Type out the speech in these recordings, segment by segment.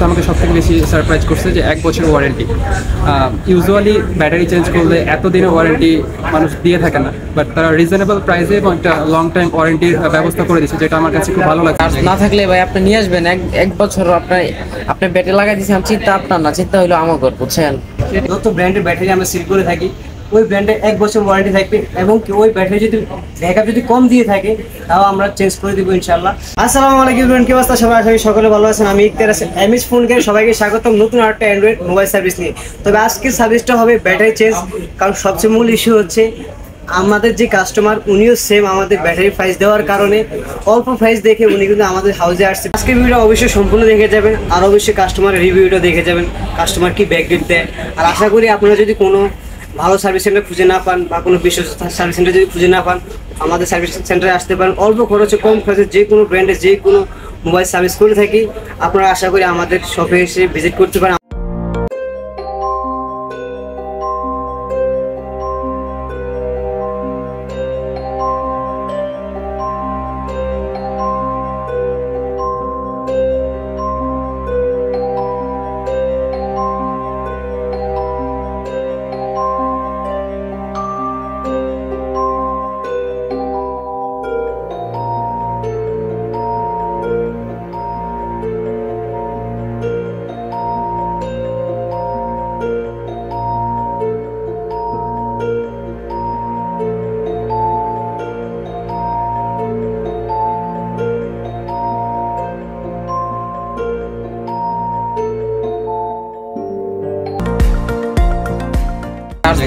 আমাকে সবথেকে বেশি সারপ্রাইজ করছে যে 1 বছর ওয়ারেন্টি। ইউজুয়ালি ব্যাটারি চেঞ্জ করলে এতদিনের ওয়ারেন্টি মানুষ দিয়ে থাকে না, বাট তারা রিজনেবল প্রাইসে এবং একটা লং টাইম ওয়ারেন্টির ব্যবস্থা করে দিচ্ছে, যেটা আমার কাছে খুব ভালো লাগছে। না থাকলে ভাই আপনি নিয়ে আসবেন এক বছর আপনি ব্যাটারি লাগাই দিয়েছেন, চিন্তা আপনার না, চিন্তা হইলো আমার বুঝছেন। যত ব্র্যান্ডের ব্যাটারি আমরা সেল করে থাকি ওই ব্র্যান্ডে 1 বছর ওয়ারেন্টি থাকবে এবং ওই ব্যাটারি যদি ব্যাকআপ যদি কম দিয়ে থাকে তাও আমরা চেঞ্জ করে দিব ইনশাআল্লাহ। আসসালামু আলাইকুম এভরিওয়ান, কি অবস্থা সবাই? আশা করি সকলে ভালো আছেন। আমি ইকতার আছি এমএস ফোন কেয়ার, সবাইকে স্বাগতম নতুন আরেকটা অ্যান্ড্রয়েড মোবাইল সার্ভিস নিয়ে। তবে আজকের সার্ভিসটা হবে ব্যাটারি চেঞ্জ, কারণ সবচেয়ে মূল ইস্যু হচ্ছে আমাদের যে কাস্টমার উনিও সেম আমাদের ব্যাটারি প্রাইস দেওয়ার কারণে অল্প প্রাইস দেখে উনি কিন্তু আমাদের হাউসে আসছে। আজকের ভিডিওটা অবশ্যই সম্পূর্ণ দেখে যাবেন, আর অবশ্যই কাস্টমারের রিভিউটা দেখে যাবেন, কাস্টমার কি ব্যাকডেট দেয়। আর আশা করি আপনারা যদি কোনো ভালো সার্ভিস সেন্টার খুঁজে না পান বা কোনো বিশ্বস্ত সার্ভিস সেন্টার যদি খুঁজে না পান, আমাদের সার্ভিস সেন্টারে আসতে পারেন। অল্প খরচে কম খরচে যে কোনো ব্র্যান্ডে যে কোনো মোবাইল সার্ভিস করে থাকি। আপনারা আশা করি আমাদের শপে এসে ভিজিট করতে পারেন।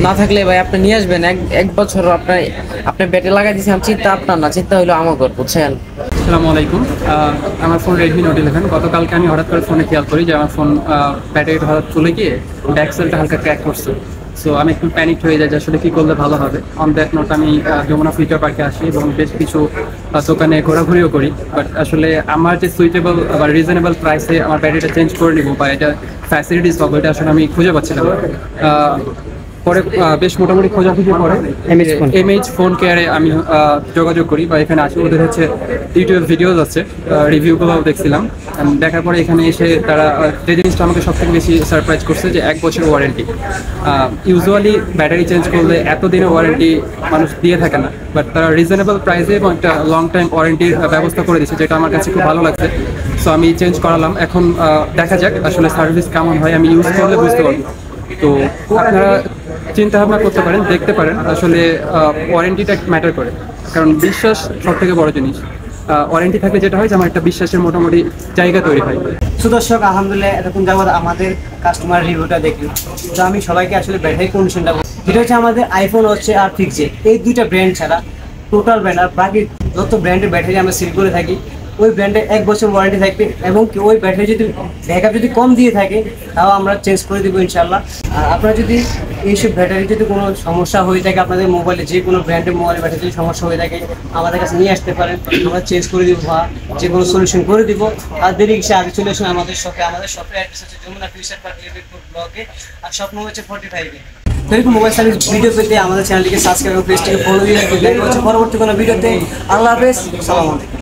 না থাকলে ভাই আপনি নিয়ে আসবেন এক বছর আপনি ব্যাটারি লাগাই দিয়েছেন, চিন্তা আপনার না, চিন্তা হইলো আমার বুঝছেন। আসসালামু আলাইকুম। আমার ফোন Redmi Note 11। গতকালকে আমি হঠাৎ করে ফোনে খেয়াল করি যে আমার ফোন ব্যাটারিটা হঠাৎ চলে গিয়ে ব্যাক সেলটা হালকা ক্র্যাক করছে। সো আমি একটু প্যানিক হয়ে যাই যে আসলে কী করলে ভালো হবে। অন দ্যাট নোট আমি যমুনা ফিউচার পার্কে আসি এবং বেশ কিছু দোকানে ঘোরাঘুরিও করি, বাট আসলে আমার যে সুইটেবল বা রিজনেবল প্রাইসে আমার ব্যাটারিটা চেঞ্জ করে নিব বা এটা ফ্যাসিলিটিস পাবো, এটা আসলে আমি খুঁজে পাচ্ছিলাম। পরে বেশ মোটামুটি খোঁজাখুঁজি পরে এমএইচ ফোন কেয়ারে আমি যোগাযোগ করি বা এখানে আসি। ওদের হচ্ছে ইউটিউব ভিডিওস আছে, রিভিউগুলোও দেখছিলাম। দেখার পরে এখানে এসে তারা যে জিনিসটা আমাকে সবথেকে বেশি সারপ্রাইজ করছে যে 1 বছর ওয়ারেন্টি। ইউজুয়ালি ব্যাটারি চেঞ্জ করলে এতদিনের ওয়ারেন্টি মানুষ দিয়ে থাকে না, বাট তারা রিজনেবল প্রাইসে এবং একটা লং টাইম ওয়ারেন্টির ব্যবস্থা করে দিচ্ছে, যেটা আমার কাছে খুব ভালো লাগছে। সো আমি চেঞ্জ করালাম। এখন দেখা যাক আসলে সার্ভিস কেমন হয়, আমি ইউজ করলে বুঝতে পারবো। তো আপনারা চিন্তা ভাবনা করতে পারেন, দেখতে পারেন। আসলে ওয়ারেন্টিটা ম্যাটার করে, কারণ বিশ্বাস সব থেকে বড় জিনিস। ওয়ারেন্টি থাকলে যেটা হয় যে আমার একটা বিশ্বাসের মোটামুটি জায়গা তৈরি হয়। সুদর্শক, আলহামদুলিল্লাহ এরকম যাবত আমাদের কাস্টমার রিভিউটা দেখি। তো আমি সবাইকে আসলে ব্যাটারি কন্ডিশনটা যেটা হচ্ছে আমাদের আইফোন হচ্ছে আর ফিক্সে, এই দুইটা ব্র্যান্ড ছাড়া টোটাল ব্র্যান্ড আর বাকি যত ব্র্যান্ডের ব্যাটারি আমরা সেল করে থাকি ওই ব্র্যান্ডে 1 বছর ওয়ারেন্টি থাকবে এবং ওই ব্যাটারি যদি ব্যাকআপ যদি কম দিয়ে থাকে তাও আমরা চেঞ্জ করে দেবো ইনশাআল্লাহ। আর আপনারা যদি এইসব ব্যাটারি যদি কোনো সমস্যা হয়ে থাকে, আপনাদের মোবাইলে যে কোনো ব্র্যান্ডের মোবাইলের ব্যাটারি যদি সমস্যা হয়ে থাকে আমাদের কাছে নিয়ে আসতে পারেন, আমরা চেঞ্জ করে দিব বা যে কোনো সলিউশন করে দিব। আর দেরি কিসে, আগে চলে আসুন আমাদের শপে। আমাদের শপের অ্যাড্রেস হচ্ছে যমুনা ফিউচার পার্ক ব্লকে, আর শপ নম্বর হচ্ছে 45-এ। এরকম মোবাইল সার্ভিস ভিডিও পেতে আমাদের চ্যানেলটিকে সাবস্ক্রাইব এবং পেজটিকে ফলো দিয়ে রাখবেন। দেখা হচ্ছে পরবর্তী কোনো ভিডিওতে। আল্লাহ হাফেজ, সালাম আলাইকুম।